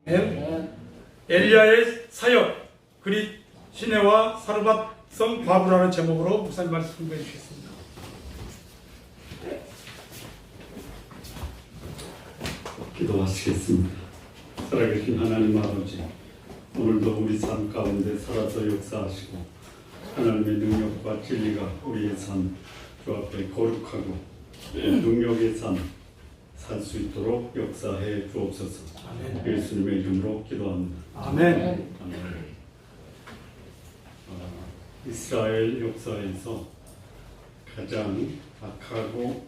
엘리야의 사역, 그리 시내와 사르밧성 과부라는 제목으로 목사님 말씀 공부해 주시겠습니다. 기도하시겠습니다. 살아계신 하나님 아버지, 오늘도 우리 삶 가운데 살아서 역사하시고 하나님의 능력과 진리가 우리의 삶 주 앞에 거룩하고 능력의 삶 살 수 있도록 역사해 주옵소서. 아멘. 예수님의 이름으로 기도합니다. 아멘. 아멘. 이스라엘 역사에서 가장 악하고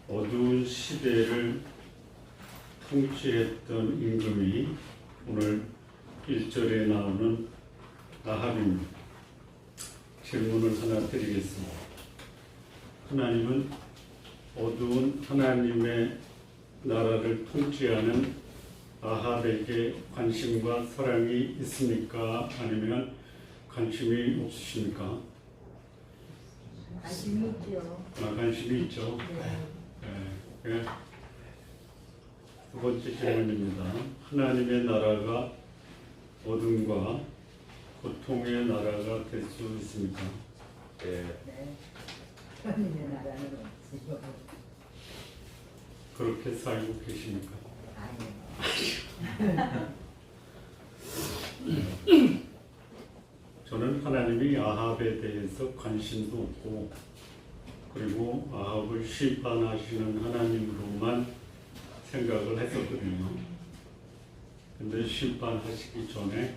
어두운 시대를 통치했던 임금이 오늘 1절에 나오는 아합입니다. 질문을 하나 드리겠습니다. 하나님은 어두운 하나님의 나라를 통치하는 아합에게 관심과 사랑이 있습니까? 아니면 관심이 없으십니까? 관심이 있죠. 관심이 있죠. 네. 두 번째 질문입니다. 하나님의 나라가 어둠과 고통의 나라가 될 수 있습니까? 네. 하나님의 나라는 없지요. 그렇게 살고 계십니까? 아니요. 저는 하나님이 아합에 대해서 관심도 없고 그리고 아합을 심판하시는 하나님으로만 생각을 했었거든요. 근데 심판하시기 전에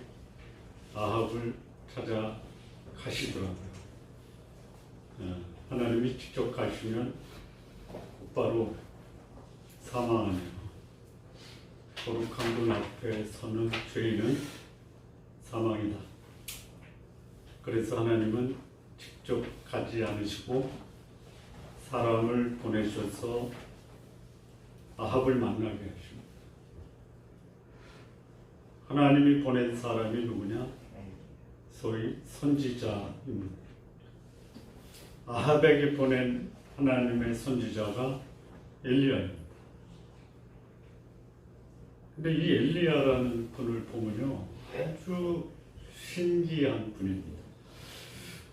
아합을 찾아가시더라고요. 하나님이 직접 가시면 곧바로 사망하네요. 거룩한 분 앞에 서는 죄인은 사망이다. 그래서 하나님은 직접 가지 않으시고 사람을 보내셔서 아합을 만나게 하십니다. 하나님이 보낸 사람이 누구냐? 소위 선지자입니다. 아합에게 보낸 하나님의 선지자가 엘리야입니다. 근데 이 엘리야라는 분을 보면요, 아주 신기한 분입니다.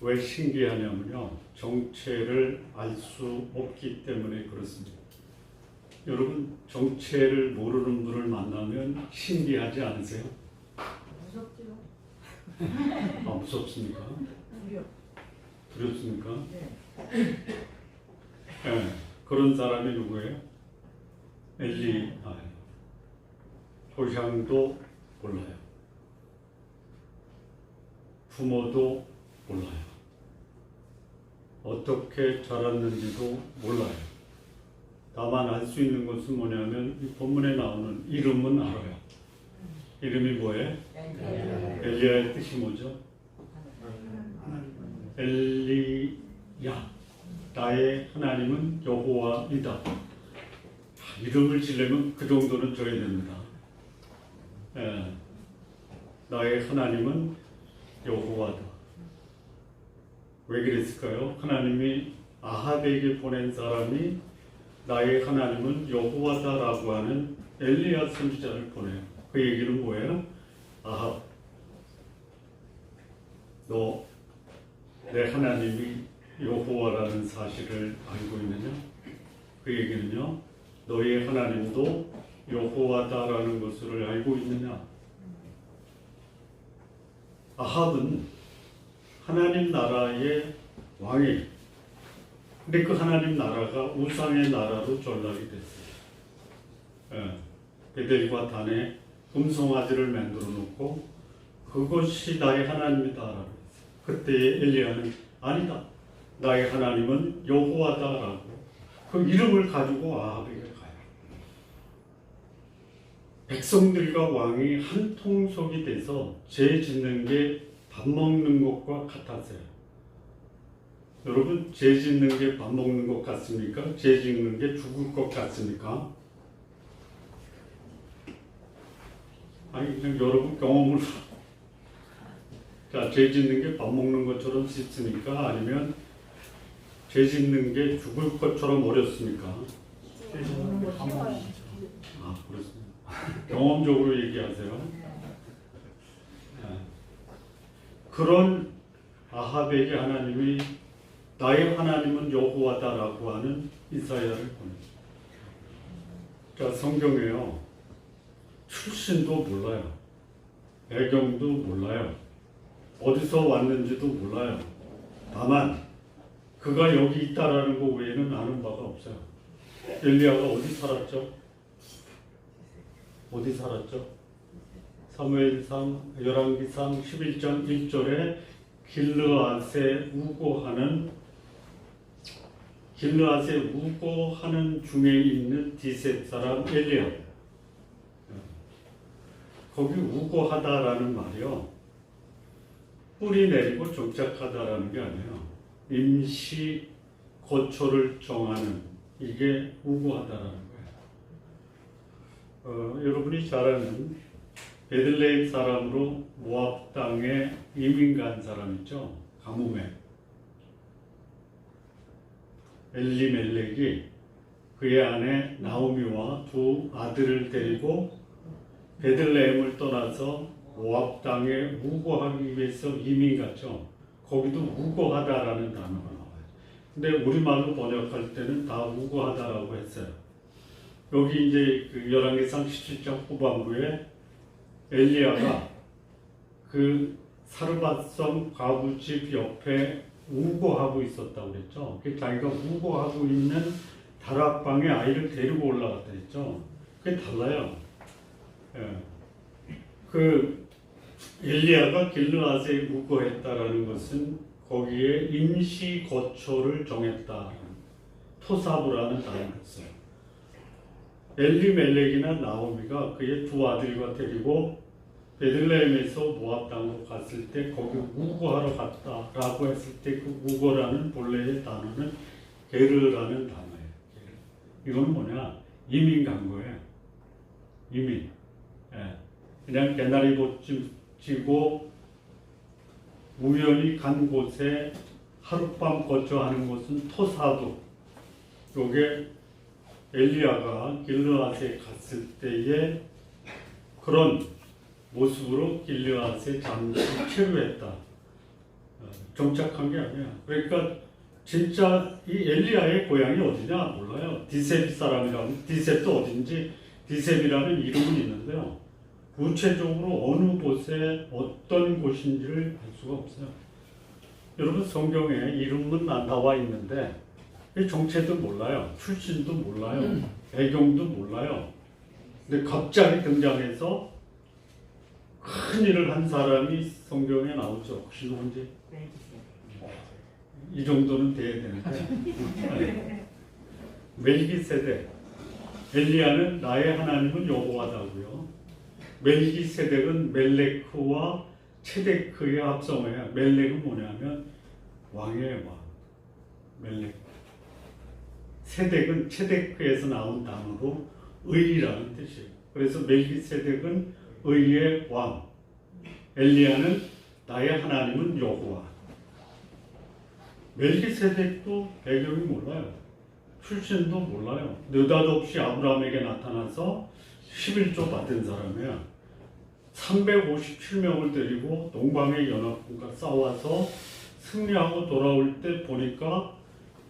왜 신기하냐면요, 정체를 알 수 없기 때문에 그렇습니다. 여러분, 정체를 모르는 분을 만나면 신기하지 않으세요? 무섭죠? 무섭습니까? 두렵습니까? 네. 네, 그런 사람이 누구예요? 엘리야예요. 교향도 몰라요. 부모도 몰라요. 어떻게 자랐는지도 몰라요. 다만 알 수 있는 것은 뭐냐면 이 본문에 나오는 이름은 알아요. 이름이 뭐예요? 엘리야의 뜻이 뭐죠? 엘리야, 나의 하나님은 여호와이다. 이름을 지려면 그 정도는 줘야 됩니다. 나의 하나님은 여호와다. 왜 그랬을까요? 하나님이 아합에게 보낸 사람이 나의 하나님은 여호와다라고 하는 엘리야 선지자를 보내요. 그 얘기는 뭐예요? 아합, 너 내 하나님이 여호와라는 사실을 알고 있느냐? 그 얘기는요, 너의 하나님도 여호와다라는 것을 알고 있느냐? 아합은 하나님 나라의 왕이에요. 근데 그 하나님 나라가 우상의 나라로 전락이 됐어요. 베델과 단에 금송아지를 만들어 놓고 그것이 나의 하나님이다라고 했어요. 그때 엘리야는 아니다, 나의 하나님은 여호와다라고 그 이름을 가지고 아합에게 가요. 백성들과 왕이 한 통속이 돼서 죄 짓는 게 밥 먹는 것과 같았어요. 여러분, 죄 짓는 게 밥 먹는 것 같습니까? 죄 짓는 게 죽을 것 같습니까? 아니, 그냥 여러분 경험을 자, 죄 짓는 게 밥 먹는 것처럼 쉽습니까? 아니면 죄 짓는 게 죽을 것처럼 어렵습니까? 죄 짓는 게 밥 먹는 그렇습니다. 경험적으로 얘기하세요. 그런 아합에게 하나님이 나의 하나님은 여호와다라고 하는 이사야를 보냈어요. 그러니까 성경에요. 출신도 몰라요. 배경도 몰라요. 어디서 왔는지도 몰라요. 다만 그가 여기 있다라는 거 외에는 아는 바가 없어요. 엘리야가 어디 살았죠? 어디 살았죠? 사무엘상 열왕기상 11장 1절에 길르앗에 우거하는 중에 있는 디셋 사람 엘리야. 거기 우거하다라는 말이요. 뿌리 내리고 정착하다라는 게 아니에요. 임시 거처를 정하는 이게 우거하다라는 거예요. 여러분이 잘 아는 베들레헴 사람으로 모압 땅에 이민 간 사람 있죠? 가뭄에 엘리멜렉이 그의 아내 나오미와 두 아들을 데리고 베들레헴을 떠나서 모압 땅에 우거하기 위해서 이민 갔죠. 거기도 우거하다라는 단어가 나와요. 근데 우리말로 번역할 때는 다 우거하다라고 했어요. 여기 이제 그 열왕기상 17장 후반부에 엘리야가 그 사르밧성 과부집 옆에 우거하고 있었다고 그랬죠. 자기가 우거하고 있는 다락방에 아이를 데리고 올라갔다 했죠. 그게 달라요. 그 엘리야가 길르앗에 우거했다라는 것은 거기에 임시 거처를 정했다. 토사부라는 단어를 써요. 엘리멜렉이나 나오미가 그의 두 아들과 데리고 베들레헴에서 모압 땅으로 갔을 때 거기 우거하러 갔다라고 했을 때 그 우거라는 본래의 단어는 게르라는 단어예요. 이건 뭐냐? 이민 간 거예요. 이민. 그냥 개나리봇 지고 우연히 간 곳에 하룻밤 거처하는 곳은 토사도. 요게 엘리야가 길르앗에 갔을 때의 그런 모습으로 길르앗에 잠시 체류했다. 정착한 게 아니야. 그러니까 진짜 이 엘리야의 고향이 어디냐 몰라요. 디셉 사람이라고. 디셉도 어딘지 디셉이라는 이름은 있는데요. 구체적으로 어느 곳에 어떤 곳인지를 알 수가 없어요. 여러분 성경에 이름은 나와 있는데 정체도 몰라요. 출신도 몰라요. 배경도 몰라요. 근데 갑자기 등장해서 큰 일을 한 사람이 성경에 나오죠. 혹시 누군지? 이 정도는 돼야 되는데 멜기세덱. 엘리야는 나의 하나님은 여호와다고요. 멜기세덱은 멜레크와 체데크의 합성어예요. 멜렉은 뭐냐면 왕의 왕. 멜렉. 세덱은 체데크에서 나온 단어로 의라는 뜻이에요. 그래서 멜기세덱은 의의 왕. 엘리야는 나의 하나님은 여호와. 멜기세덱도 배경이 몰라요. 출신도 몰라요. 느닷없이 아브라함에게 나타나서 11조 받은 사람이야. 357명을 데리고 동방의 연합군과 싸워서 승리하고 돌아올 때 보니까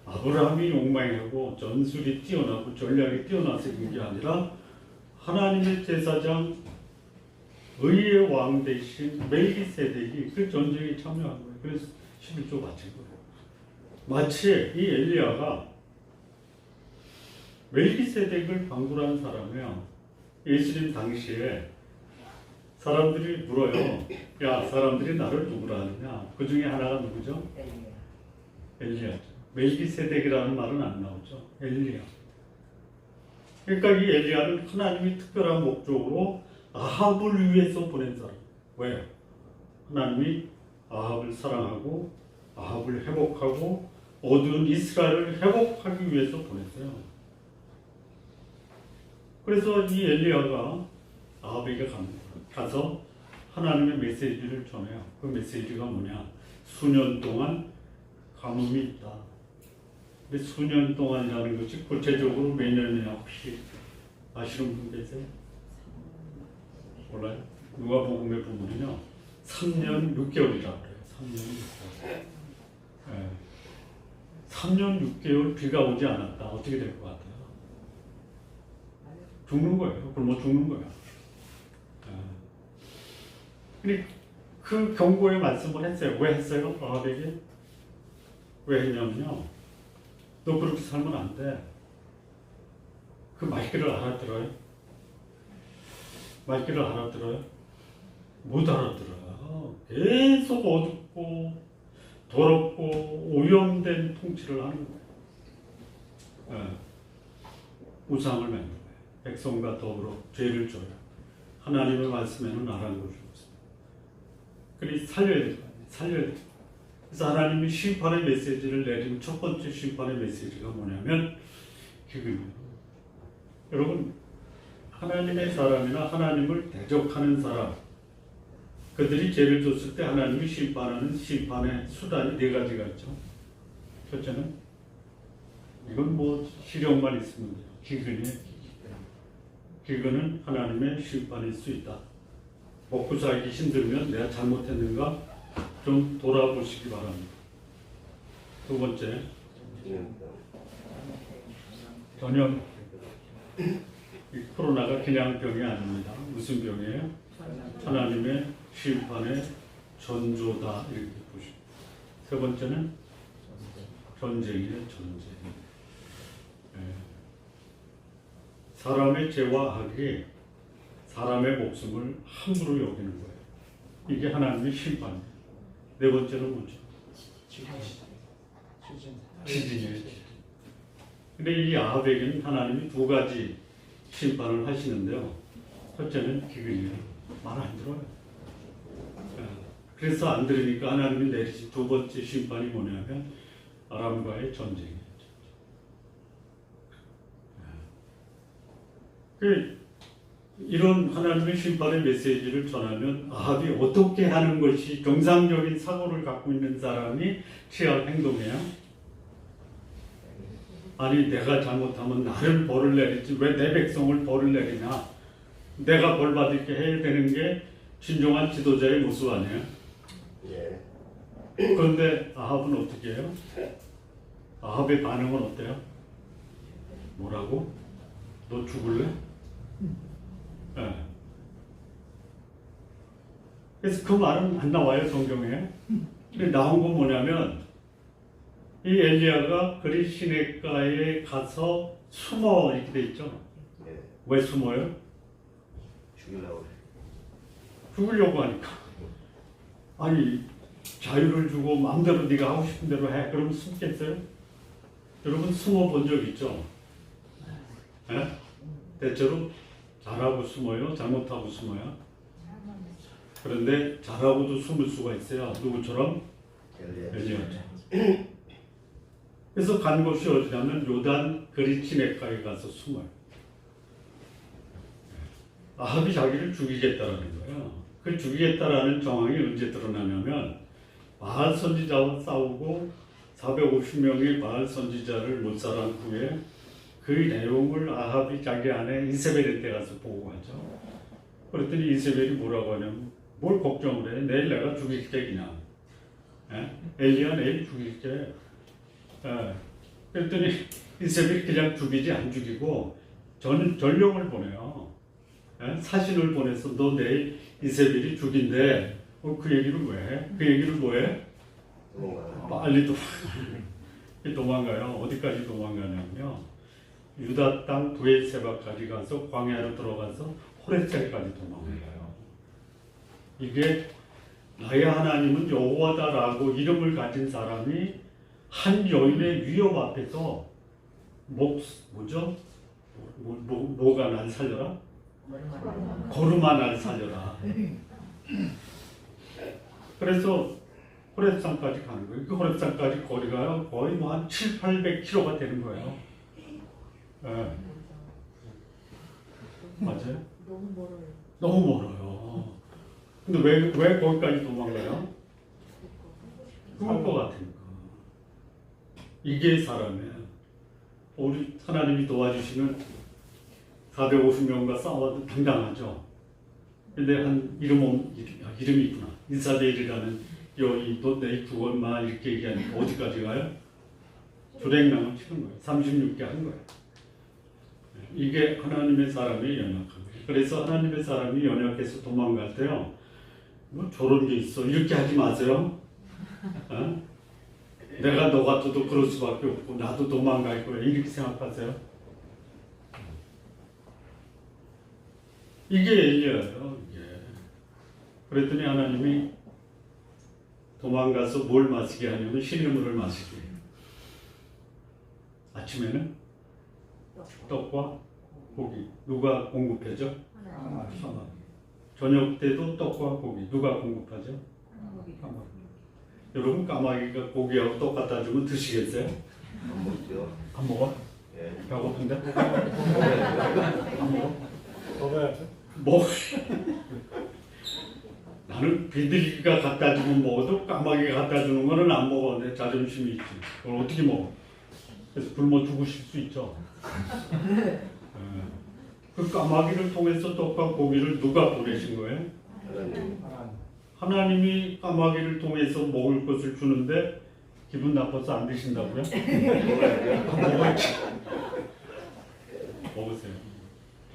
아브라함이 용맹하고 전술이 뛰어나고 전략이 뛰어나서 그런 게 아니라 하나님의 제사장 의의 왕 대신 멜기세덱이 그 전쟁에 참여한 거예요. 그래서 11조 바친 거예요. 마치 이 엘리야가 멜기세덱을 방불한 사람이야. 예수님 당시에 사람들이 물어요. 야, 사람들이 나를 누구라 하느냐? 그 중에 하나가 누구죠? 엘리야죠. 멜기세덱이라는 말은 안 나오죠. 엘리야. 그러니까 이 엘리야는 하나님이 특별한 목적으로 아합을 위해서 보낸 사람. 왜요? 하나님이 아합을 사랑하고 아합을 회복하고 어두운 이스라엘을 회복하기 위해서 보냈어요. 그래서 이 엘리야가 아합에게 갑니다. 가서 하나님의 메시지를 전해요. 그 메시지가 뭐냐? 수년 동안 가뭄이 있다. 근데 수년 동안이라는 것이 구체적으로 몇 년이냐 혹시 아시는 분 계세요? 몰라요? 누가복음에 보면요 3년 6개월이라고 그래요. 3년 6개월. 예. 3년 6개월 비가 오지 않았다. 어떻게 될 것 같아요? 죽는 거예요. 굶어 죽는 거예요. 근데 그 경고의 말씀을 했어요. 왜 했어요? 아합에게? 왜 했냐면요. 너 그렇게 살면 안 돼. 그 말귀를 알아들어요? 말귀를 알아들어요? 못 알아들어요. 계속 어둡고 더럽고 오염된 통치를 하는 거예요. 예. 우상을 만든 거예요. 백성과 더불어 죄를 져요. 하나님의 말씀에는 나라는 것이 없습니다. 그러니 살려야 될 거 아니에요. 살려야 될 거. 그래서 하나님이 심판의 메시지를 내린 첫 번째 심판의 메시지가 뭐냐면 그거예요. 여러분 하나님의 사람이나 하나님을 대적하는 사람 그들이 죄를 줬을 때 하나님이 심판하는 심판의 수단이 네 가지가 있죠. 첫째는 이건 뭐 시력만 있으면 돼요. 기근이에요. 기근은 하나님의 심판일 수 있다. 먹고 살기 힘들면 내가 잘못했는가 좀 돌아보시기 바랍니다. 두 번째, 전염. 이 코로나가 그냥 병이 아닙니다. 무슨 병이에요? 하나님의 심판의 전조다 이렇게 보시고. 세 번째는 전쟁이에요. 전쟁. 사람의 죄와 악이 사람의 목숨을 함부로 여기는 거예요. 이게 하나님의 심판이에요. 네 번째는 뭐죠? 지진이에요. 근데 이 아합에게는 하나님이 두 가지 심판을 하시는데요. 첫째는 기근이에요. 말 안 들어요. 그래서 안 들으니까 하나님이 내리신 두 번째 심판이 뭐냐면 아람과의 전쟁이에요. 이런 하나님의 심판의 메시지를 전하면 아합이 어떻게 하는 것이 정상적인 사고를 갖고 있는 사람이 취할 행동이야? 아니 내가 잘못하면 나를 벌을 내리지 왜 내 백성을 벌을 내리냐? 내가 벌 받게 해야 되는 게 진정한 지도자의 모습 아니에요? 예. 그런데 아합은 어떻게 해요? 아합의 반응은 어때요? 뭐라고? 너 죽을래? 네. 그래서 그 말은 안 나와요 성경에. 근데 나온 건 뭐냐면 이 엘리야가 그리 시냇가에 가서 숨어 이렇게 돼 있죠. 예. 왜 숨어요? 죽이려고 죽으려고 하니까. 아니 자유를 주고 마음대로 네가 하고 싶은 대로 해. 그러면 숨겠어요? 여러분 숨어 본 적 있죠? 네? 대체로 잘하고 숨어요? 잘못하고 숨어요? 그런데 잘하고도 숨을 수가 있어요. 누구처럼? 엘리야처럼. 그래서 간 곳이 어디냐면 요단 그리 시냇가에 가서 숨어요. 아합이 자기를 죽이겠다라는 거예요. 그 죽이겠다라는 정황이 언제 드러나냐면 바알 선지자와 싸우고 450명의 바알 선지자를 몰살한 후에 그 내용을 아합이 자기 아내 이세벨한테 가서 보고하죠. 그랬더니 이세벨이 뭐라고 하냐면 뭘 걱정을 해? 내일 내가 죽일게 그냥. 엘리야 내일 죽일게. 그랬더니 이세벨이 그냥 죽이지 안 죽이고 저는 전령을 보내요. 사신을 보내서 너 내일 이세벨이 죽인대. 그 얘기를 왜 해? 그 얘기를 뭐해? 빨리 도망가요. 어디까지 도망가냐면요. 유다 땅 브엘세바까지 가서 광야로 들어가서 호렙산까지 도망가요. 이게 나의 하나님은 여호와다라고 이름을 가진 사람이 한 여인의 위협 앞에서 뭐가 날 살려라? 거루마 날 살려라. 그래서 호렙산까지 가는 거예요. 그 호렙산까지 거리가 거의 뭐 한 700~800km가 되는 거예요. 네. 맞아요? 너무 멀어요. 너무 멀어요. 근데 왜 거기까지 도망가요? 죽을 것 같으니까. 이게 사람이에요. 우리 하나님이 도와주시면 450명과 싸워도 당당하죠. 근데 한 이름이 있구나. 인사데일이라는 여기 또 네이트원 이렇게 얘기하니까 어디까지 가요? 주랭랑을 치는 거예요. 36개 한 거예요. 이게 하나님의 사람이 연약한 거예요. 그래서 하나님의 사람이 연약해서 도망갈 때요. 뭐 저런 게 있어. 이렇게 하지 마세요. 어? 내가 너 같아도 그럴 수밖에 없고 나도 도망갈 거야. 이렇게 생각하세요. 이게 엘리야예요. 이게. 그랬더니 하나님이 도망가서 뭘 마시게 하냐면 신음물을 마시게 해요. 아침에는 떡과 고기. 누가 공급해줘? 하나님. 저녁 때도 떡과 고기. 누가 공급하죠? 까마귀. 여러분 까마귀가 고기하고 떡 갖다 주면 드시겠어요? 안 먹죠. 안 먹어? 예. 배고픈데? 안 먹어? 먹어야죠. 뭐? 나는 비둘기가 갖다 주면 먹어도 까마귀가 갖다 주는 거는 안 먹어. 내 자존심이 있지. 그걸 어떻게 먹어? 그래서 굶어 죽으실 수 있죠. 그 까마귀를 통해서 떡과 고기를 누가 보내신 거예요? 하나님. 하나님이 까마귀를 통해서 먹을 것을 주는데 기분 나빠서 안 드신다고요? 먹어야지. 먹으세요.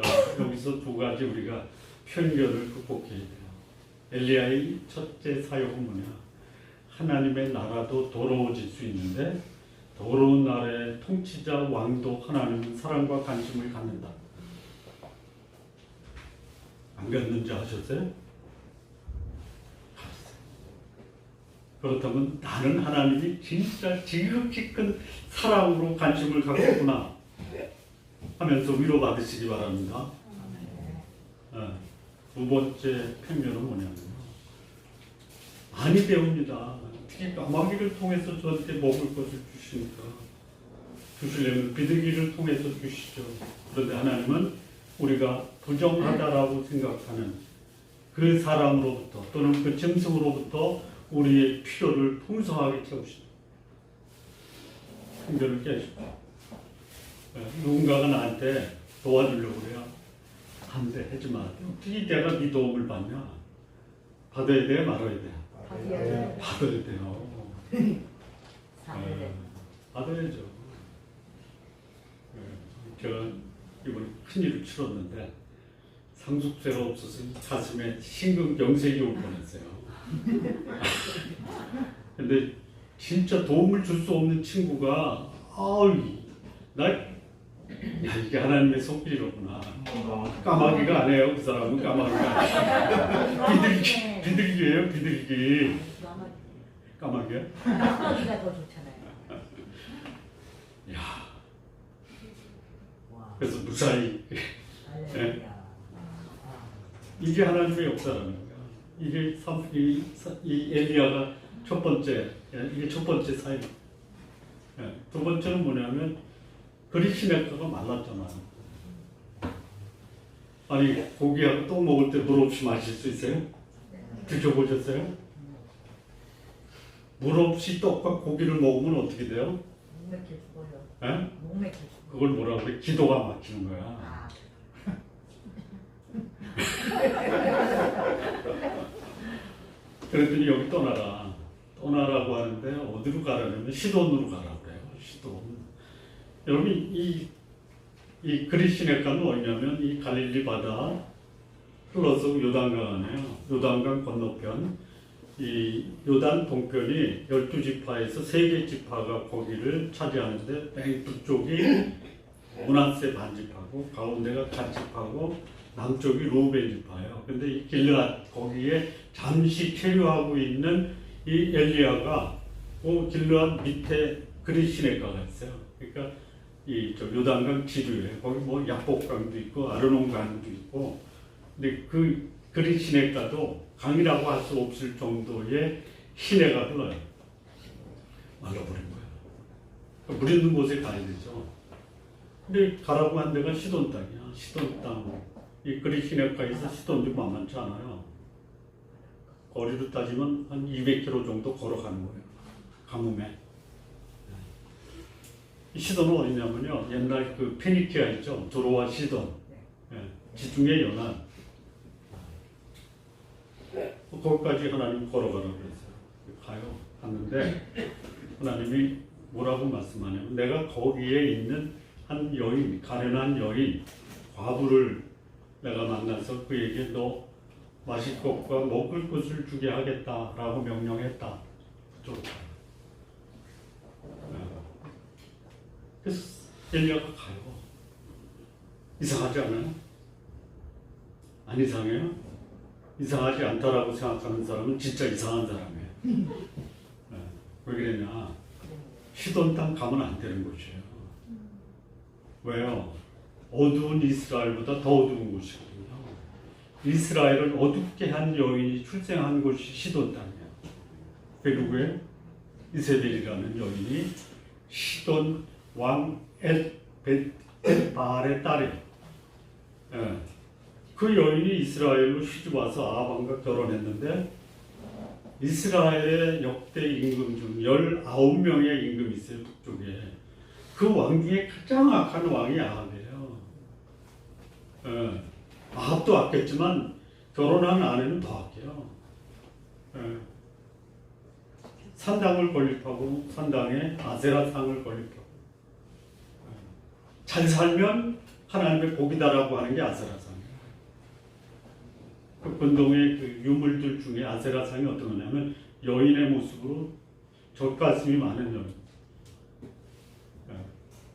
자, 여기서 두 가지 우리가 편견을 극복해야 돼요. 엘리야의 첫째 사역은 뭐냐? 하나님의 나라도 더러워질 수 있는데 더러운 나라의 통치자 왕도 하나님은 사랑과 관심을 갖는다. 안 갖는지 아셨어요? 알았어요. 그렇다면 나는 하나님이 진짜 지극히 큰 사랑으로 관심을 갖고 있구나 하면서 위로받으시기 바랍니다. 두 번째 편견은 뭐냐면 많이 배웁니다. 특히 까마귀를 통해서 저한테 먹을 것을 주시니까 주시려면 비둘기를 통해서 주시죠. 그런데 하나님은 우리가 부정하다라고 생각하는 그 사람으로부터 또는 그 짐승으로부터 우리의 필요를 풍성하게 채우신다. 편견을 깨십시오. 누군가가 나한테 도와주려고 그래요. 안 돼, 하지 마. 어떻게 내가 네 도움을 받냐? 받아야 돼, 말아야 돼? 받아야 돼요. 받아야죠. 제가 이번에 큰일을 치렀는데 상속세가 없어서 가슴에 심근경색이 올 뻔했어요. 근데 진짜 도움을 줄 수 없는 친구가 야, 이게 하나님의 손길이로구나. 까마귀가 아니에요. 그 사람은 까마귀가 아니에요. 비둘기예요. 비둘기. 까마귀야? 까마귀가 더 좋잖아요. 야, 와. 그래서 무사히 할렐루야. 이게 하나님의 역사라는 거야. 이게 이 엘리야가 첫 번째, 이게 첫 번째 사역. 두 번째는 뭐냐면 그리시네가가 말랐잖아요. 아니 고기하고 떡 먹을 때 물 없이 마실 수 있어요? 드셔보셨어요? 물 없이 떡과 고기를 먹으면 어떻게 돼요? 목맥혀 죽어요. 에? 목맥혀 죽어요. 그걸 뭐라 그래? 기도가 막히는 거야. 아, 그랬더니 여기 떠나라고 하는데 어디로 가라냐면 시돈으로 가라고 그래요. 시돈. 여러분 이 그리시네가는 어디냐면 이 갈릴리 바다 흘러서 요단강 안에요. 요단강 건너편 이 요단 동편이 12지파에서 3개 지파가 거기를 차지하는데 맨 북쪽이 므낫세 반지파고 가운데가 갓지파고 남쪽이 루벤 지파예요. 근데 이 길르앗 거기에 잠시 체류하고 있는 이 엘리야가 그 길르앗 밑에 그리시네가가 있어요. 그러니까 이 요단강 지류에 거기 뭐 야복강도 있고 아르논강도 있고 근데 그 그리시네가도 강이라고 할 수 없을 정도의 시내가 흘러요. 말라버린 거야. 물 있는 곳에 가야 되죠. 근데 가라고 한 데가 시돈 땅이야. 시돈 땅. 이 그리시네가에서 시돈 좀 만만치 않아요. 거리로 따지면 한 200km 정도 걸어가는 거예요. 가뭄에. 이 시돈은 어디냐면요. 옛날 그 페니키아 있죠. 두로와 시돈. 지중해 연안. 거기까지 하나님 걸어가라고 그랬어요. 가요. 갔는데 하나님이 뭐라고 말씀하냐면 내가 거기에 있는 한 여인, 가련한 여인, 과부를 내가 만나서 그에게 너 마실 것과 먹을 것을 주게 하겠다라고 명령했다. 그래서 엘리야가 가요. 이상하지 않아요? 안 이상해요? 이상하지 않다라고 생각하는 사람은 진짜 이상한 사람이에요. 왜 그러냐? 시돈 땅 가면 안 되는 곳이에요. 왜요? 어두운 이스라엘보다 더 어두운 곳이거든요. 이스라엘을 어둡게 한 여인이 출생한 곳이 시돈 땅이에요. 그 누구예요? 이세벨이라는 여인이 시돈 왕 엘바알의 딸이에요. 예. 그 여인이 이스라엘로 시집 와서 아합과 결혼했는데 이스라엘의 역대 임금 중 19명의 임금이 있어요. 북쪽에. 그 왕 중에 가장 악한 왕이 아합이에요. 예. 아합도 악했지만 결혼한 아내는 더 악해요. 예. 산당을 건립하고 산당에 아세라상을 건립하고 잘 살면 하나님의 복이다라고 하는 게 아세라상이에요. 그 근동의 그 유물들 중에 아세라상이 어떤 거냐면 여인의 모습으로 젖가슴이 많은 여인,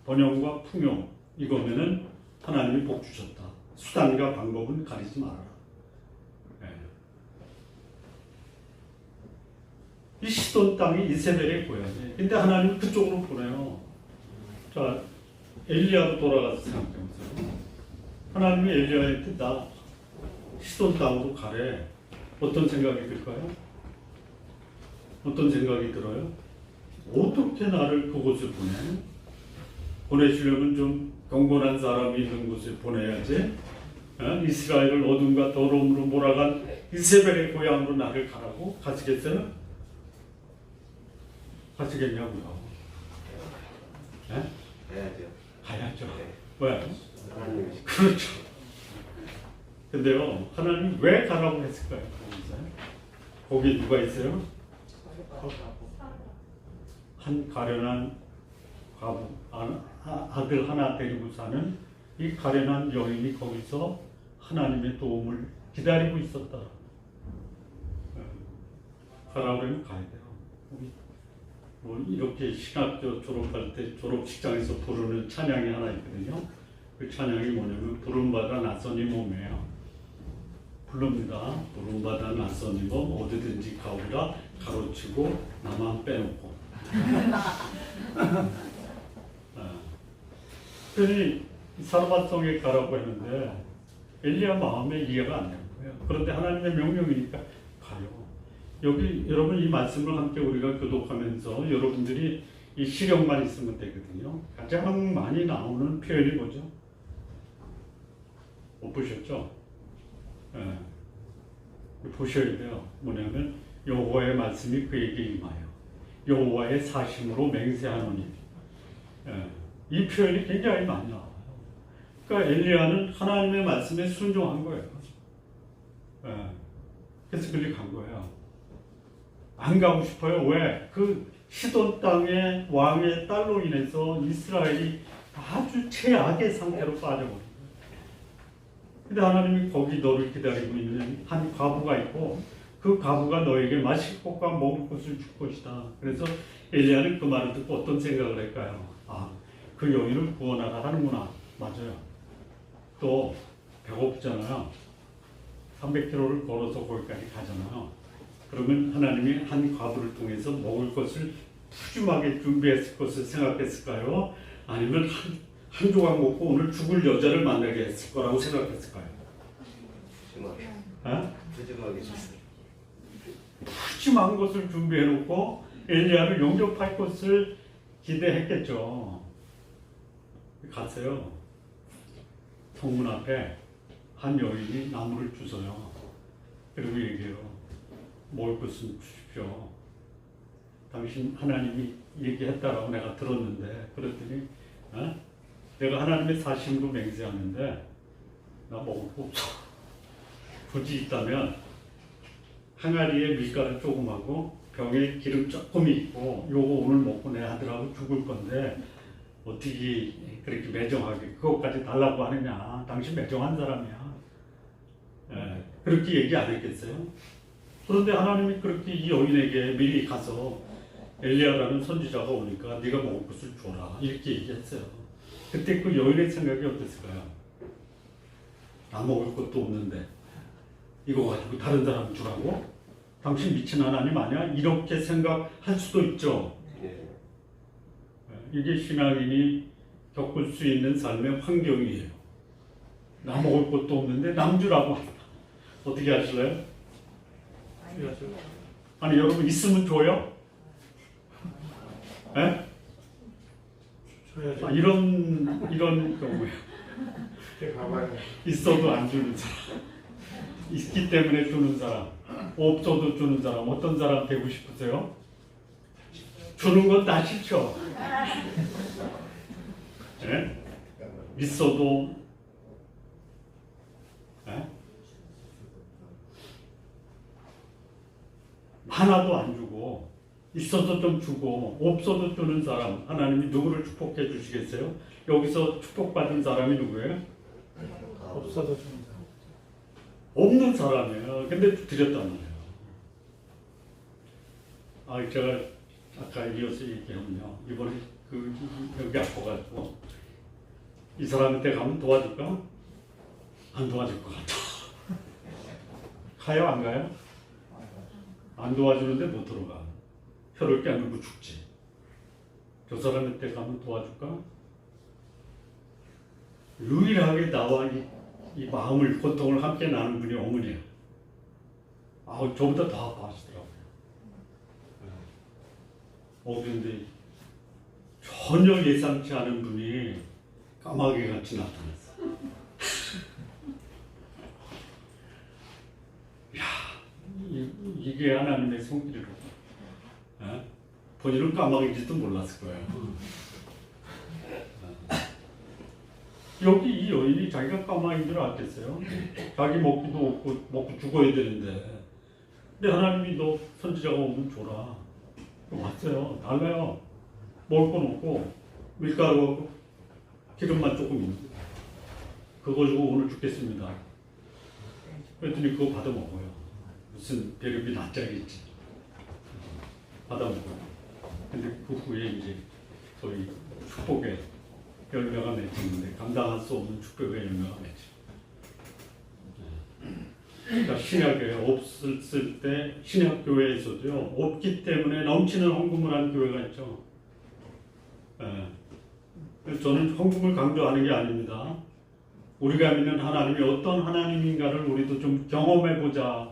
번영과 풍요 이거면은 하나님이 복 주셨다. 수단과 방법은 가리지 말아라. 이 시돈 땅이 이세벨의 고향이에요. 근데 하나님은 그쪽으로 보내요. 자, 엘리야로 돌아가서 생각해보세요. 하나님이 엘리야한테 나 시돈 땅으로 가래. 어떤 생각이 들까요? 어떤 생각이 들어요? 어떻게 나를 그곳에 보내? 보내시려면 좀 경건한 사람이 있는 곳에 보내야지. 이스라엘을 어둠과 더러움으로 몰아간 이세벨의 고향으로 나를 가라고? 가시겠어요? 가시겠냐고요? 네? 해야죠. 가야죠. 네. 왜? 하나님이시. 그렇죠. 근데요, 하나님 왜 가라고 했을까요? 거기 누가 있어요? 한 가련한 과부, 아들 하나 데리고 사는 이 가련한 여인이 거기서 하나님의 도움을 기다리고 있었다. 가라고 하면 가야 돼요. 뭐 이렇게 신학교 졸업할 때 졸업식장에서 부르는 찬양이 하나 있거든요. 그 찬양이 뭐냐면 부름받아 나선이 몸이에요. 부릅니다. 부름받아 나선이 몸 어디든지 가오리라 가로치고 나만 빼놓고. 그러니 사르밧성에 가라고 했는데 엘리야 마음에 이해가 안 되는 거예요. 그런데 하나님의 명령이니까 가요. 여기 여러분 이 말씀을 함께 우리가 교독하면서 여러분들이 이 시력만 있으면 되거든요. 가장 많이 나오는 표현이 뭐죠? 못 보셨죠? 보셔야 돼요. 뭐냐면 여호와의 말씀이 그에게 임하여 여호와의 사심으로 맹세하노니. 이 표현이 굉장히 많이 나와요. 그러니까 엘리야는 하나님의 말씀에 순종한 거예요. 그래서 그리 간 거예요. 안 가고 싶어요. 왜? 그 시돈 땅의 왕의 딸로 인해서 이스라엘이 아주 최악의 상태로 빠져버린 거예요. 근데 하나님이 거기 너를 기다리고 있는 한 과부가 있고 그 과부가 너에게 마실 것과 먹을 것을 줄 것이다. 그래서 엘리야는 그 말을 듣고 어떤 생각을 할까요? 아, 그 여인을 구원하라 하는구나. 맞아요. 또 배고프잖아요. 300km를 걸어서 거기까지 가잖아요. 그러면 하나님이 한 과부를 통해서 먹을 것을 푸짐하게 준비했을 것을 생각했을까요? 아니면 한 조각 먹고 오늘 죽을 여자를 만나게 했을 거라고 생각했을까요? 푸짐하게 줬어요. 푸짐한 것을 준비해놓고 엘리야를 영접할 것을 기대했겠죠. 갔어요. 성문 앞에 한 여인이 나무를 주서요. 그리고 얘기해요. 먹을 것은 주십시오. 당신 하나님이 얘기했다라고 내가 들었는데 그랬더니 내가 하나님의 사심으로 맹세하는데 나 먹을 거 없어. 굳이 있다면 항아리에 밀가루 조금하고 병에 기름 조금 있고 요거 오늘 먹고 내 아들하고 죽을 건데 어떻게 그렇게 매정하게 그것까지 달라고 하느냐. 당신 매정한 사람이야. 예, 그렇게 얘기 안 했겠어요? 그런데 하나님이 그렇게 이 여인에게 미리 가서 엘리야라는 선지자가 오니까 네가 먹을 것을 줘라 이렇게 얘기했어요. 그때 그 여인의 생각이 어땠을까요? 나 먹을 것도 없는데 이거 가지고 다른 사람 주라고? 당신 미친 하나님 아니야? 이렇게 생각할 수도 있죠. 예. 이게 신앙인이 겪을 수 있는 삶의 환경이에요. 나 먹을 것도 없는데 남 주라고 한다. 어떻게 하실래요? 아니 여러분 있으면 줘요? 예? 아, 이런 경우에 있어도 안 주는 사람, 있기 때문에 주는 사람, 없어도 주는 사람, 어떤 사람 되고 싶으세요? 주는 건 다 싫죠. 예? 있어도 예? 하나도 안 주고 있어도 좀 주고 없어도 주는 사람 하나님이 누구를 축복해 주시겠어요? 여기서 축복받은 사람이 누구예요? 없어도 줍니다. 없는 사람이에요. 근데 드렸단 말이에요. 아, 제가 아까 이어서 얘기하면요. 이번에 여기 아파가지고 이 사람한테 가면 도와줄까? 안 도와줄 것 같아. 가요? 안 가요? 안 도와주는데 못 들어가. 혀를 깨물고 죽지. 저 사람한테 가면 도와줄까? 유일하게 나와 이 마음을, 고통을 함께 나눈 분이 어머니야. 아, 저보다 더 아파하시더라고요. 그런데 전혀 예상치 않은 분이 까마귀 같이 나타났어. 야, 이게 하나님의 손길이라고. 본인은 까마귀인지도 몰랐을 거예요. 여기 이 여인이 자기가 까마귀인 줄 알겠어요? 자기 먹기도 없고 먹고 죽어야 되는데. 근데 하나님이 너 선지자가 오면 줘라. 왔어요. 달라요. 먹을 건 없고 밀가루하고 기름만 조금 있는. 그거 주고 오늘 죽겠습니다. 그랬더니 그거 받아 먹어요. 무슨 별의별 낯짝이 있지. 받아 먹어요. 근데 그 후에 이제 저희 축복의 열매가 맺히는데 감당할 수 없는 축복의 열매가 맺히죠. 그러니까 신약에 없을 때 신약 교회에서도요 없기 때문에 넘치는 헌금을 하는 교회가 있죠. 저는 헌금을 강조하는 게 아닙니다. 우리가 믿는 하나님이 어떤 하나님인가를 우리도 좀 경험해 보자.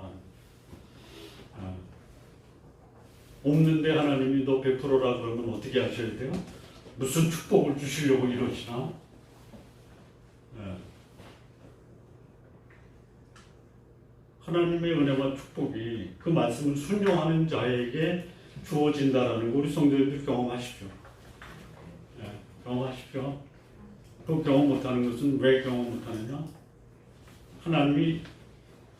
없는데 하나님이 너 베풀어라 그러면 어떻게 하셔야 돼요? 무슨 축복을 주시려고 이러시나? 하나님의 은혜와 축복이 그 말씀을 순종하는 자에게 주어진다라는 거 우리 성도님들 경험하십시오. 경험하십시오. 그 경험 못하는 것은 왜 경험 못하느냐? 하나님이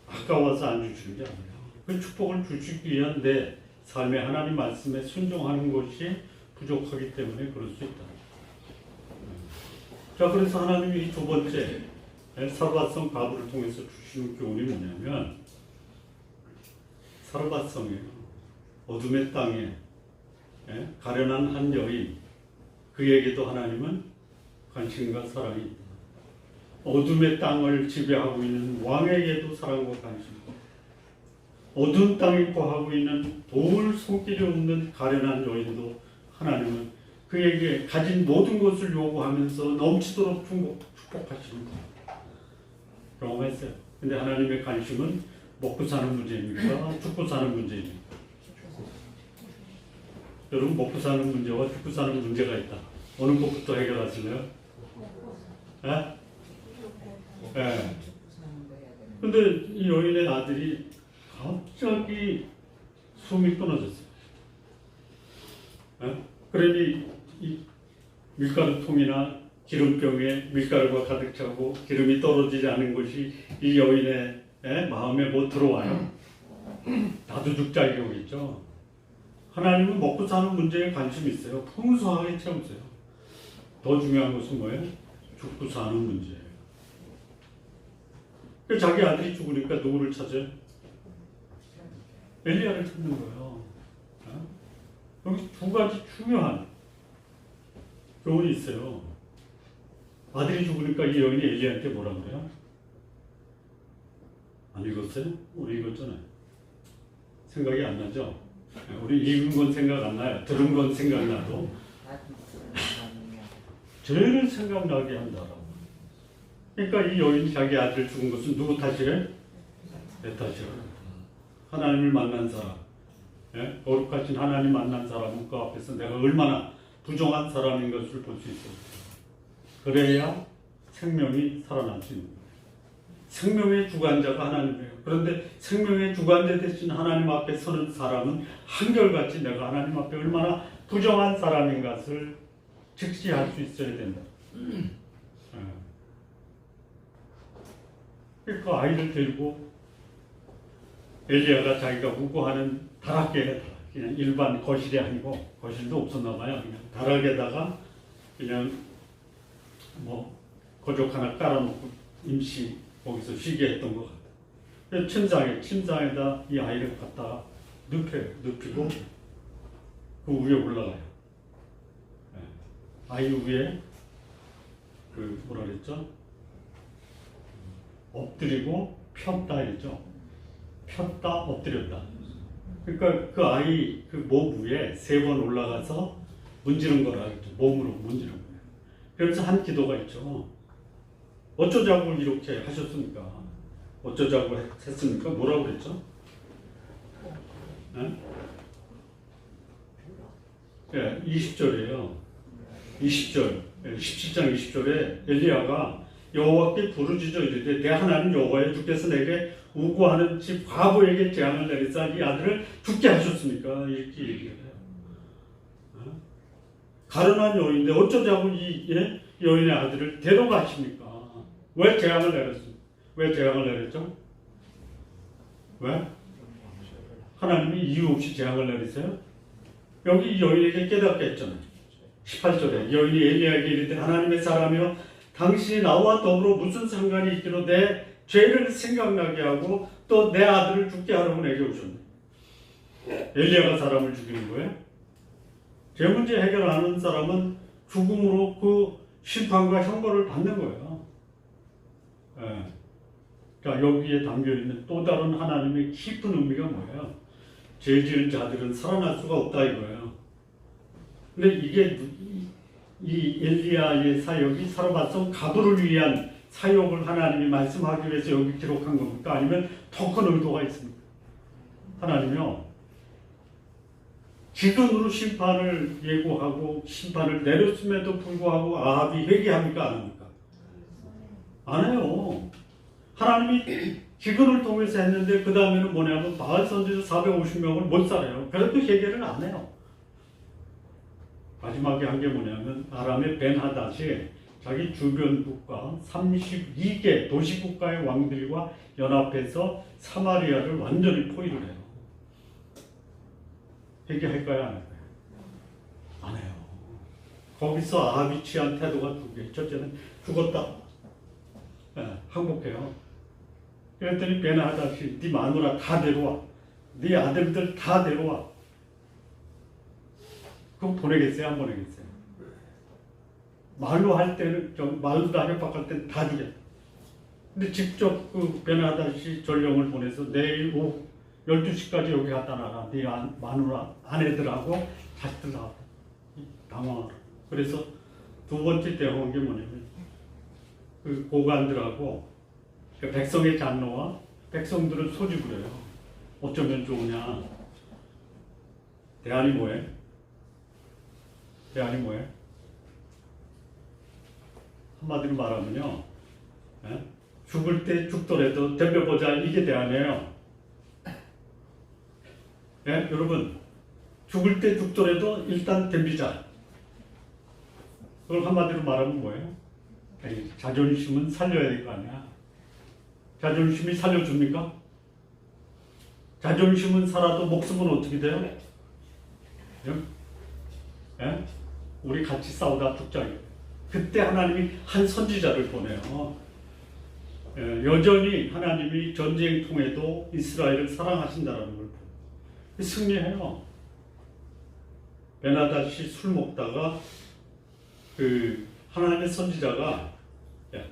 아까워서 안 주시는 게 아니에요. 그 축복을 주시기 위한 내 삶의 하나님 말씀에 순종하는 것이 부족하기 때문에 그럴 수 있다. 자, 그래서 하나님이 이 두 번째 사르밧성 과부를 통해서 주시는 교훈이 뭐냐면 사르밧성이에요. 어둠의 땅에 가련한 한 여인, 그에게도 하나님은 관심과 사랑이 있다. 어둠의 땅을 지배하고 있는 왕에게도 사랑과 관심과, 어두운 땅에 거하고 있는 도울 손길이 없는 가련한 여인도 하나님은 그에게 가진 모든 것을 요구하면서 넘치도록 축복하시는 거예요. 경험했어요. 근데 하나님의 관심은 먹고 사는 문제입니까? 죽고 사는 문제입니까? 여러분, 먹고 사는 문제와 죽고 사는 문제가 있다. 어느 것부터 해결하실래요? 예? 예. 근데 이 여인의 아들이 갑자기 숨이 끊어졌어요. 예? 그러니 이 밀가루통이나 기름병에 밀가루가 가득 차고 기름이 떨어지지 않은 것이 이 여인의 마음에 못 들어와요. 나도 죽자의 경우 있죠. 하나님은 먹고 사는 문제에 관심이 있어요. 풍성하게 채우세요. 더 중요한 것은 뭐예요? 죽고 사는 문제예요. 자기 아들이 죽으니까 누구를 찾아요? 엘리야를 찾는 거예요. 여기 두 가지 중요한 교훈이 있어요. 아들이 죽으니까 이 여인이 엘리야한테 뭐라 그래요? 안 읽었어요? 우리 읽었잖아요. 생각이 안 나죠? 우리 읽은 건 생각 안 나요. 들은 건 생각나도 죄를 생각나게 한다라고. 그러니까 이 여인이 자기 아들 죽은 것은 누구 탓이래? 내 탓이야. 하나님을 만난 사람, 예? 거룩하신 하나님 만난 사람은 그 앞에서 내가 얼마나 부정한 사람인 것을 볼 수 있어요. 그래야 생명이 살아날 수 있는 거예요. 생명의 주관자가 하나님이에요. 그런데 생명의 주관자 되신 하나님 앞에 서는 사람은 한결같이 내가 하나님 앞에 얼마나 부정한 사람인 것을 직시할 수 있어야 된다. 그 아이를 데리고 엘리야가 자기가 우고하는 다락계에 그냥 일반 거실이 아니고 거실도 없었나 봐요. 그냥 다락에다가 그냥 뭐 거적 하나 깔아놓고 임시 거기서 쉬게 했던 것 같아요. 침상에다 이 아이를 갖다가 눕히고 그 위에 올라가요. 아이 위에 그 뭐라 그랬죠? 엎드리고 폈다 했죠. 폈다 엎드렸다. 그러니까 그 아이 그 몸 위에 3번 올라가서 문지른 거라 했죠. 몸으로 문지른 거예요. 그래서 한 기도가 있죠. 어쩌자고 이렇게 하셨습니까? 어쩌자고 했습니까? 뭐라고 그랬죠? 예, 20절이에요. 20절, 17장 20절에 엘리야가 여호와께 부르짖어 이르되 내 하나님 여호와여 주께서 내게 우고하는 집 과부에게 재앙을 내리사 이 아들을 죽게 하셨습니까? 이렇게 얘기해요. 가련한 여인인데 어쩌자고 이 여인의 아들을 데려가십니까? 왜 재앙을 내렸습니까? 왜 재앙을 내렸죠? 왜? 하나님이 이유 없이 재앙을 내리세요? 여기 이 여인에게 깨닫게 했잖아요. 18절에 여인이 엘리야에게 이르되 하나님의 사람이여 당신이 나와 더불어 무슨 상관이 있기로 내 죄를 생각나게 하고 또 내 아들을 죽게 하려고 내게 오셨네. 엘리야가 사람을 죽이는 거예요? 죄 문제 해결하는 사람은 죽음으로 그 심판과 형벌을 받는 거예요. 예. 그러니까 여기에 담겨있는 또 다른 하나님의 깊은 의미가 뭐예요? 죄 지은 자들은 살아날 수가 없다 이거예요. 근데 이게 이 엘리야의 사역이 사르밧성 가부를 위한 사역을 하나님이 말씀하기 위해서 여기 기록한 겁니까? 아니면 더 큰 의도가 있습니까? 하나님이요 기근으로 심판을 예고하고 심판을 내렸음에도 불구하고 아합이 회개합니까? 안 합니까? 안 해요. 하나님이 기근을 통해서 했는데 그 다음에는 뭐냐면 바알 선지자 450명을 못 살아요. 그래도 회개를 안 해요. 마지막에 한 게 뭐냐면 아람의 벤하닷이 자기 주변 국가 32개 도시국가의 왕들과 연합해서 사마리아를 완전히 포위를 해요. 회개할까요? 안 할까요? 안 해요. 거기서 아합이 취한 태도가 두 개. 첫째는 죽었다. 네, 항복해요. 그랬더니 벤하닷이 네 마누라 다 데려와. 네 아들들 다 데려와. 그거 보내겠어요? 안 보내겠어요? 말로 할 때는 말로 다 협박할 때는 다 죽여. 근데 직접 그 벤하닷이 전령을 보내서 내일 오후 12시까지 여기 갖다 놔라. 네 마누라 아내들하고 자식들 다 당황하라. 그래서 두 번째 대응한 게 뭐냐면 그 고관들하고 그 백성의 장로와 백성들을 소집을 해요. 어쩌면 좋으냐. 대안이 뭐예요? 대안이 뭐예요? 한마디로 말하면요. 죽을 때 죽더라도 덤벼보자 이게 대안이에요. 여러분 죽을 때 죽더라도 일단 덤비자. 그걸 한마디로 말하면 뭐예요? 자존심은 살려야 될 거 아니야. 자존심이 살려줍니까? 자존심은 살아도 목숨은 어떻게 돼요? 예? 우리 같이 싸우다 죽자요. 그때 하나님이 한 선지자를 보내요. 예, 여전히 하나님이 전쟁 통해도 이스라엘을 사랑하신다는 걸 승리해요. 베나닷이 술 먹다가 그 하나님의 선지자가 야,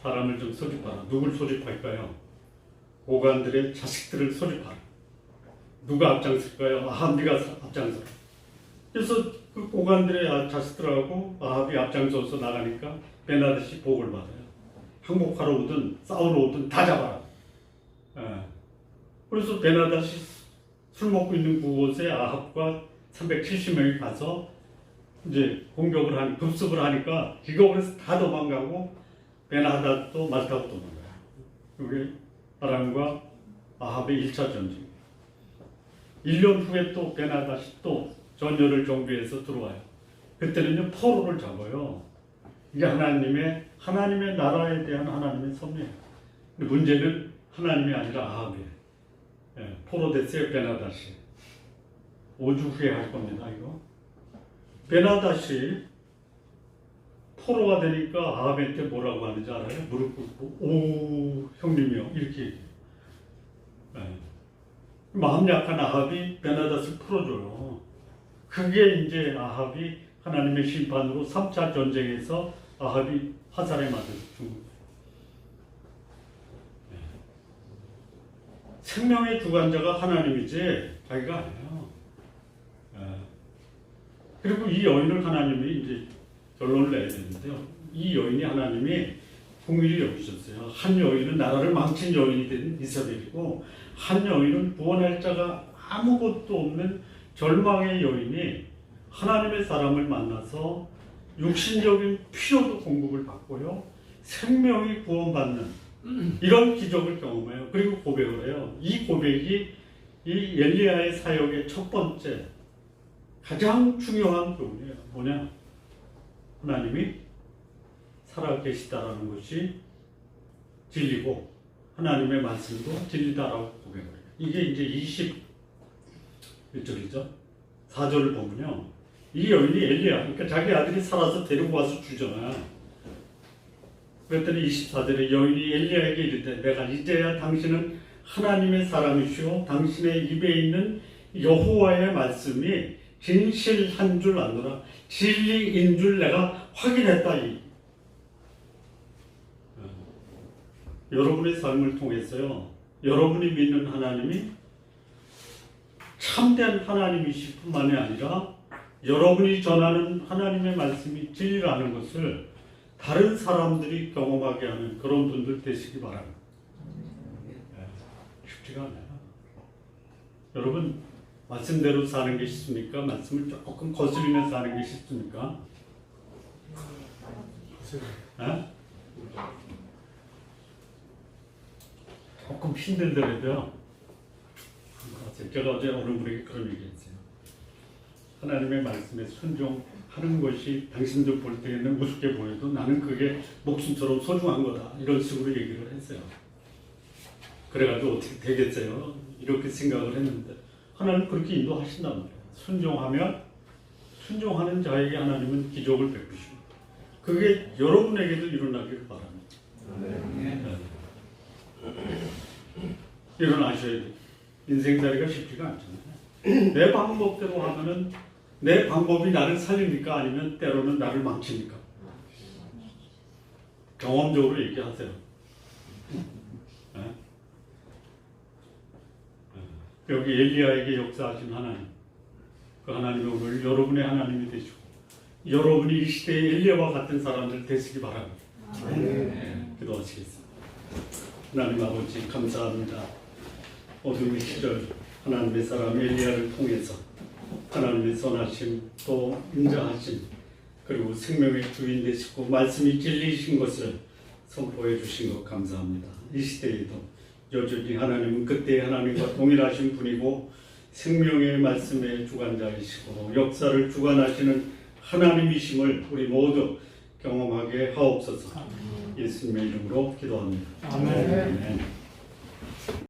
사람을 좀 소집하라. 누굴 소집할까요? 고관들의 자식들을 소집하라. 누가 앞장설까요? 아합 네가 앞장서라. 그래서 그 고관들의 자식들하고 아합이 앞장서서 나가니까 베나닷이 복을 받아요. 항복하러 오든 싸우러 오든 다 잡아라. 예. 그래서 베나닷이 술 먹고 있는 그곳에 아합과 370명이 가서 이제 공격을 하니 급습을 하니까 기겁을 다 도망가고 베나닷도 말 타고 도망가요. 그게 아람과 아합의 1차 전쟁. 1년 후에 또 베나닷이 또 전열을 정비해서 들어와요. 그때는요 포로를 잡아요. 이게 하나님의 나라에 대한 하나님의 섭리예요. 근데 문제는 하나님이 아니라 아합이에요. 예, 포로 됐어요 베나닷이. 5주 후에 할 겁니다 이거. 베나닷이 포로가 되니까 아합한테 뭐라고 하는지 알아요? 무릎 꿇고 오 형님이요 이렇게 얘기해요. 예. 마음 약한 아합이 베나닷을 풀어줘요. 그게 이제 아합이 하나님의 심판으로 3차 전쟁에서 아합이 화살에 맞아서 죽은 거예요. 예. 생명의 주관자가 하나님이지 자기가 아니에요. 예. 그리고 이 여인을 하나님이 이제 결론을 내야 되는데요. 이 여인이 하나님이 공의를 여기셨어요. 한 여인은 나라를 망친 여인이 된 이사벨이고 한 여인은 구원할 자가 아무것도 없는 절망의 여인이 하나님의 사람을 만나서 육신적인 필요도 공급을 받고요. 생명이 구원받는 이런 기적을 경험해요. 그리고 고백을 해요. 이 고백이 이 엘리야의 사역의 첫 번째 가장 중요한 교훈이에요. 뭐냐? 하나님이 살아계시다라는 것이 진리고 하나님의 말씀도 진리다라고 고백을 해요. 이게 이제 21절이죠. 4절을 보면요. 이 여인이 엘리야, 그러니까 자기 아들이 살아서 데리고 와서 주잖아. 그랬더니 24절에 여인이 엘리야에게 이르되 내가 이제야 당신은 하나님의 사람이시오 당신의 입에 있는 여호와의 말씀이 진실한 줄 아노라. 진리인 줄 내가 확인했다. 여러분의 삶을 통해서요. 여러분이 믿는 하나님이 참된 하나님이실 뿐만이 아니라 여러분이 전하는 하나님의 말씀이 진리라는 것을 다른 사람들이 경험하게 하는 그런 분들 되시기 바랍니다. 쉽지가 않아요. 여러분 말씀대로 사는 게 쉽습니까? 말씀을 조금 거스리면서 사는 게 쉽습니까? 조금 힘들더라도요. 제가 어제 어느 분에게 그런 얘기했어요. 하나님의 말씀에 순종하는 것이 당신들 볼 때에는 우습게 보여도 나는 그게 목숨처럼 소중한 거다. 이런 식으로 얘기를 했어요. 그래가지고 어떻게 되겠어요? 이렇게 생각을 했는데 하나님 그렇게 인도하신단 말이에요. 순종하는 자에게 하나님은 기적을 베푸십니다. 그게 여러분에게도 일어나기를 바랍니다. 네. 일어나셔야 돼요. 인생살이가 쉽지가 않잖아요. 내 방법대로 하면은 내 방법이 나를 살립니까? 아니면 때로는 나를 망칩니까? 경험적으로 얘기하세요. 네? 여기 엘리야에게 역사하신 하나님, 그 하나님이 오늘 여러분의 하나님이 되시고 여러분이 이 시대의 엘리야와 같은 사람들 되시기 바랍니다. 기도하시겠습니다. 하나님 아버지 감사합니다. 어둠의 시절 하나님의 사람 엘리야를 통해서 하나님의 선하심 또 인자하심 그리고 생명의 주인 되시고 말씀이 진리이신 것을 선포해 주신 것 감사합니다. 이 시대에도 여전히 하나님은 그때의 하나님과 동일하신 분이고 생명의 말씀의 주관자이시고 역사를 주관하시는 하나님이심을 우리 모두 경험하게 하옵소서. 예수님의 이름으로 기도합니다. 아멘.